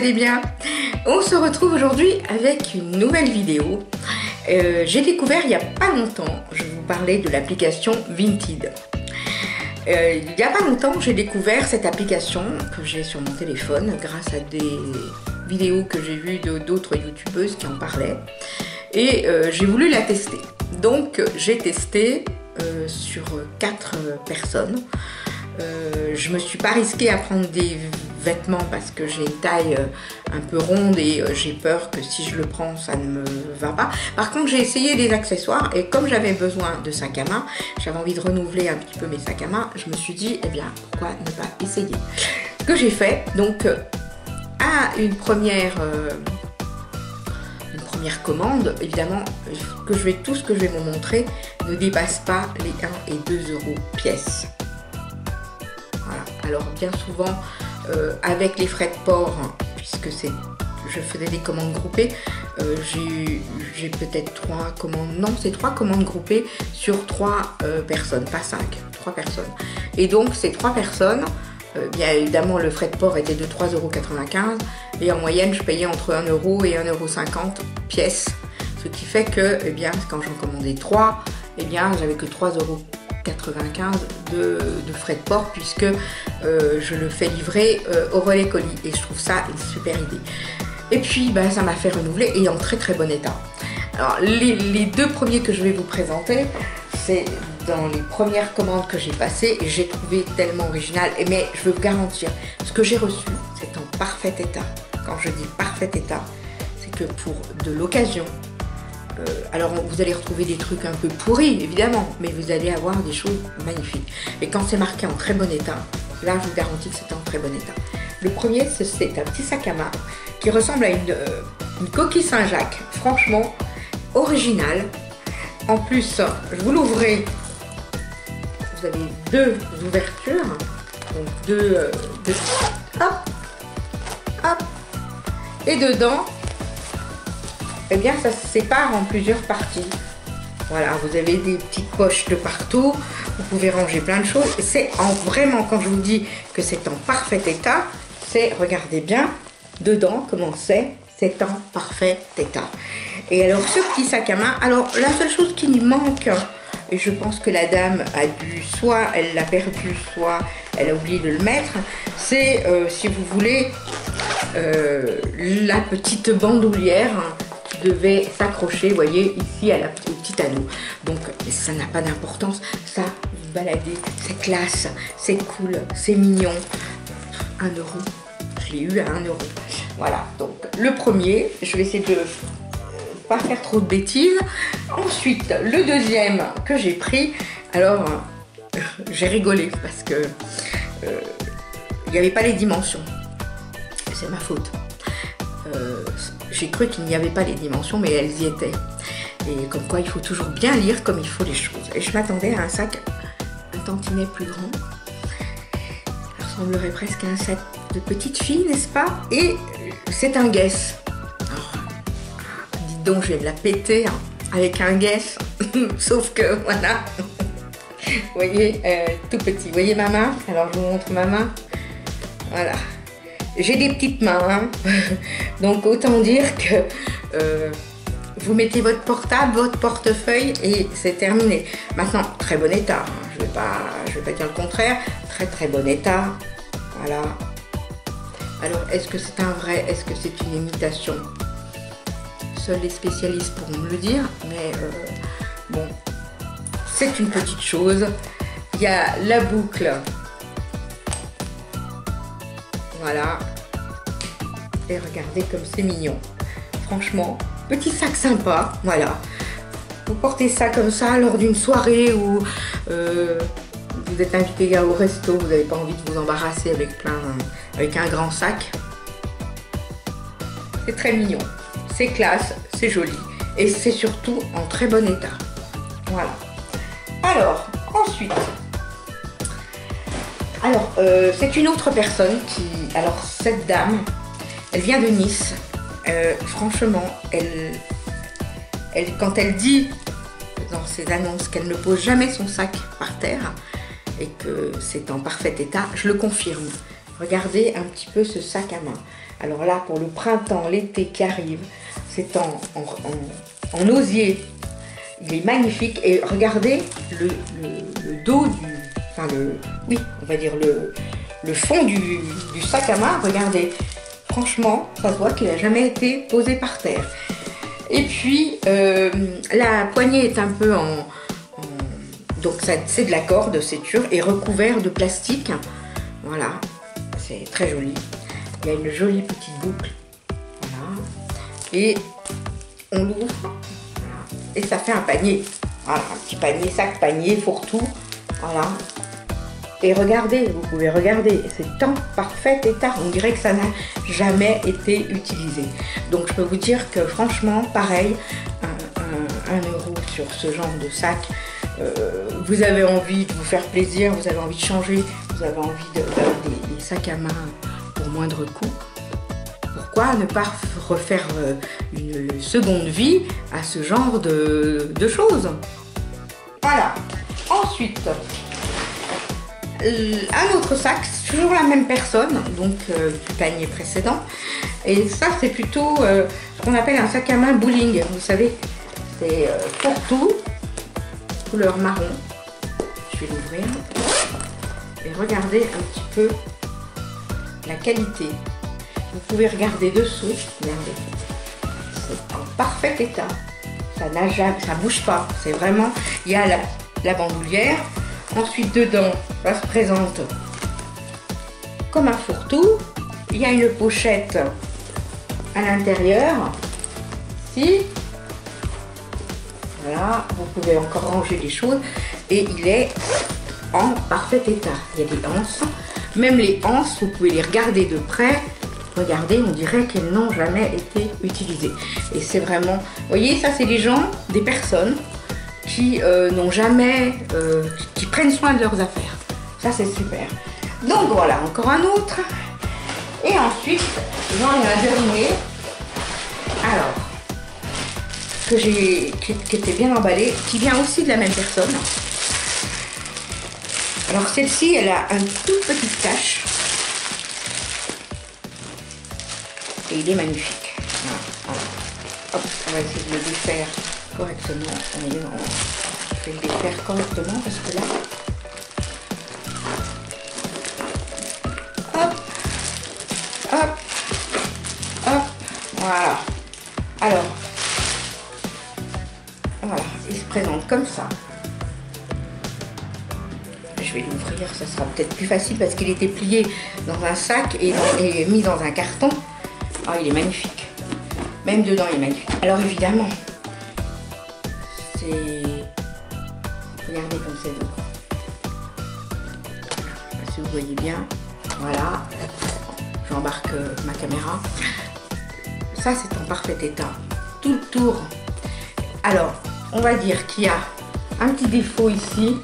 allez bien? On se retrouve aujourd'hui avec une nouvelle vidéo. J'ai découvert il n'y a pas longtemps, je vous parlais de l'application Vinted. Il n'y a pas longtemps, j'ai découvert cette application que j'ai sur mon téléphone grâce à des vidéos que j'ai vues d'autres youtubeuses qui en parlaient. Et j'ai voulu la tester. Donc j'ai testé sur 4 personnes. Je me suis pas risquée à prendre des vêtements parce que j'ai une taille un peu ronde et j'ai peur que si je le prends ça ne me va pas. Par contre j'ai essayé des accessoires et comme j'avais besoin de sac à main, j'avais envie de renouveler un petit peu mes sacs à main, je me suis dit eh bien pourquoi ne pas essayer. Ce que j'ai fait donc à une première commande, évidemment tout ce que je vais vous montrer ne dépasse pas les 1 et 2 euros pièce. Voilà. Alors bien souvent avec les frais de port, puisque je faisais des commandes groupées, j'ai peut-être 3 commandes, non c'est 3 commandes groupées sur 3 personnes, pas 5, 3 personnes. Et donc ces 3 personnes, bien évidemment le frais de port était de 3,95 € et en moyenne je payais entre 1 € et 1,50 € pièce. Ce qui fait que eh bien, quand j'en commandais 3, eh bien j'avais que 3,95 € de frais de port puisque je le fais livrer au relais colis et je trouve ça une super idée. Et puis ben, ça m'a fait renouveler et en très bon état. Alors les 2 premiers que je vais vous présenter, c'est dans les premières commandes que j'ai passées et j'ai trouvé tellement original. Mais je veux vous garantir, ce que j'ai reçu, c'est en parfait état. Quand je dis parfait état, c'est que pour de l'occasion, alors vous allez retrouver des trucs un peu pourris évidemment, mais vous allez avoir des choses magnifiques. Et quand c'est marqué en très bon état, là je vous garantis que c'est en très bon état. Le premier, c'est un petit sac à main qui ressemble à une coquille Saint-Jacques, franchement original. En plus, je vous l'ouvrais, vous avez 2 ouvertures, donc deux hop, hop, et dedans, eh bien ça se sépare en plusieurs parties. Voilà, vous avez des petites poches de partout, vous pouvez ranger plein de choses. C'est vraiment, quand je vous dis que c'est en parfait état, c'est, regardez bien, dedans, comment c'est en parfait état. Et alors ce petit sac à main, alors la seule chose qui lui manque, et je pense que la dame a dû, soit elle l'a perdu, soit elle a oublié de le mettre, c'est si vous voulez la petite bandoulière qui devait s'accrocher, vous voyez, ici à au petit anneau. Donc ça n'a pas d'importance, ça vous baladez, c'est classe, c'est cool, c'est mignon. 1 €, je l'ai eu à 1 €. Voilà, donc le premier, je vais essayer de pas faire trop de bêtises. Ensuite, le deuxième que j'ai pris, alors j'ai rigolé parce que il n'y avait pas les dimensions. C'est ma faute. J'ai cru qu'il n'y avait pas les dimensions, mais elles y étaient. Et comme quoi, il faut toujours bien lire comme il faut les choses. Et je m'attendais à un sac un tantinet plus grand. Ça ressemblerait presque à un sac de petite fille, n'est-ce pas? Et c'est un Guess. Dites donc, je vais me la péter hein, avec un Guess. Sauf que, voilà. Vous voyez, tout petit. Vous voyez ma main? Alors, je vous montre ma main. Voilà. J'ai des petites mains. Hein. Donc, autant dire que vous mettez votre portable, votre portefeuille et c'est terminé. Maintenant, très bon état. Hein. Je vais pas dire le contraire. Très bon état. Voilà. Alors, est-ce que c'est un vrai? Est-ce que c'est une imitation? Seuls les spécialistes pourront me le dire, mais bon, c'est une petite chose. Il y a la boucle. Voilà. Et regardez comme c'est mignon. Franchement, petit sac sympa. Voilà. Vous portez ça comme ça lors d'une soirée où vous êtes invité au resto, vous n'avez pas envie de vous embarrasser avec un grand sac. C'est très mignon, c'est classe, c'est joli et c'est surtout en très bon état. Voilà. Alors, ensuite, c'est une autre personne qui... Alors, cette dame, elle vient de Nice. Franchement, quand elle dit dans ses annonces qu'elle ne pose jamais son sac par terre et que c'est en parfait état, je le confirme. regardez un petit peu ce sac à main. Alors là, pour le printemps, l'été qui arrive, c'est en osier. Il est magnifique. Et regardez le dos oui, on va dire le fond du sac à main. Regardez, franchement, ça se voit qu'il n'a jamais été posé par terre. Et puis, la poignée est un peu donc c'est de la corde, c'est sûr, et recouvert de plastique. Voilà, c'est très joli. Il y a une jolie petite boucle. Voilà. Et on l'ouvre. Voilà. Et ça fait un panier. Voilà, un petit panier, sac, panier, fourre-tout. Voilà. Et regardez, vous pouvez regarder, c'est en parfait état. On dirait que ça n'a jamais été utilisé. Donc je peux vous dire que franchement, pareil, 1 euro sur ce genre de sac. Vous avez envie de vous faire plaisir, vous avez envie de changer, vous avez envie d'avoir des sacs à main pour moindre coût. Pourquoi ne pas refaire une seconde vie à ce genre de choses? Voilà. Ensuite, un autre sac, toujours la même personne, donc du panier précédent. Et ça, c'est plutôt ce qu'on appelle un sac à main bowling. Vous savez, c'est pour tout, couleur marron. Je vais l'ouvrir. Et regardez un petit peu la qualité. Vous pouvez regarder dessous. Regardez. C'est en parfait état. Ça n'a jamais, ça bouge pas. C'est vraiment, il y a la bandoulière. Ensuite, dedans, ça se présente comme un fourre-tout. Il y a une pochette à l'intérieur. Ici. Voilà, vous pouvez encore ranger des choses. Et il est en parfait état. Il y a des anses. Même les anses, vous pouvez les regarder de près. Regardez, on dirait qu'elles n'ont jamais été utilisées. Et c'est vraiment... Vous voyez, ça, c'est des gens, des personnes qui n'ont jamais... qui prennent soin de leurs affaires. Ça, c'est super. Donc, voilà, encore un autre. Et ensuite, j'en ai un dernier. Alors, qui était bien emballé, qui vient aussi de la même personne. Alors, celle-ci, elle a un tout petit tache. Et il est magnifique. Voilà. Hop, on va essayer de le défaire correctement. Je vais le défaire correctement parce que là... Hop, hop, hop, voilà. Alors, voilà, il se présente comme ça. Je vais l'ouvrir, ça sera peut-être plus facile parce qu'il était plié dans un sac et mis dans un carton. Ah, il est magnifique. Même dedans, il est magnifique. Alors évidemment, c'est... Regardez comme c'est beau. Si vous voyez bien. Voilà. J'embarque ma caméra. Ça, c'est en parfait état. Tout le tour. Alors, on va dire qu'il y a un petit défaut ici.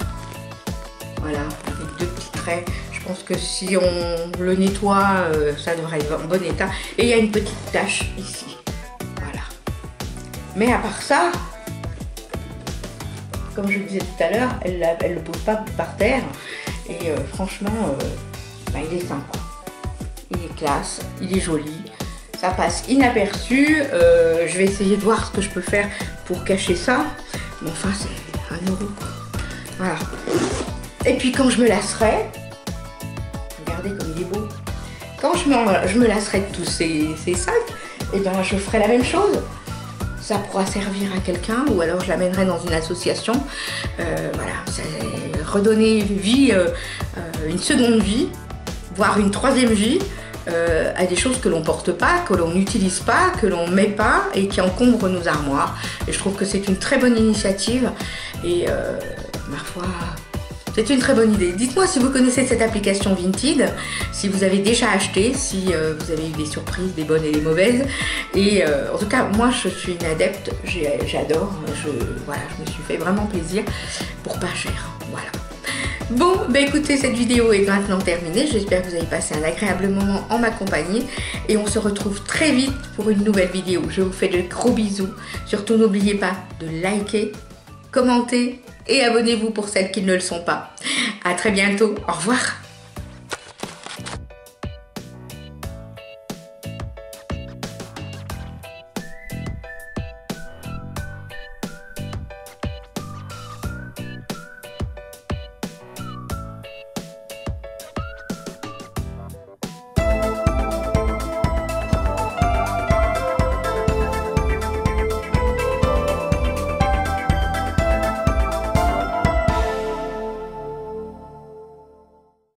Voilà, avec 2 petits traits. Je pense que si on le nettoie, ça devrait être en bon état. Et il y a une petite tache ici. Voilà. Mais à part ça, comme je le disais tout à l'heure, elle ne le pose pas par terre. Et franchement, il est sympa. Il est classe, il est joli. Ça passe inaperçu. Je vais essayer de voir ce que je peux faire pour cacher ça. Mais enfin, c'est 1 euro. Voilà. Et puis quand je me lasserai, regardez comme il est beau. Quand je me lasserai de tous ces sacs, et bien je ferai la même chose. Ça pourra servir à quelqu'un ou alors je l'amènerai dans une association. Voilà, c'est redonner vie, une seconde vie, voire une 3e vie à des choses que l'on porte pas, que l'on n'utilise pas, que l'on met pas et qui encombrent nos armoires. Et je trouve que c'est une très bonne initiative et ma foi... C'est une très bonne idée. Dites-moi si vous connaissez cette application Vinted, si vous avez déjà acheté, si vous avez eu des surprises, des bonnes et des mauvaises. Et en tout cas, moi, je suis une adepte, j'adore. Voilà, je me suis fait vraiment plaisir pour pas cher. Voilà. Bon, écoutez, cette vidéo est maintenant terminée. J'espère que vous avez passé un agréable moment en ma compagnie. Et on se retrouve très vite pour une nouvelle vidéo. Je vous fais de gros bisous. Surtout, n'oubliez pas de liker, commenter et abonnez-vous pour celles qui ne le sont pas. À très bientôt. Au revoir.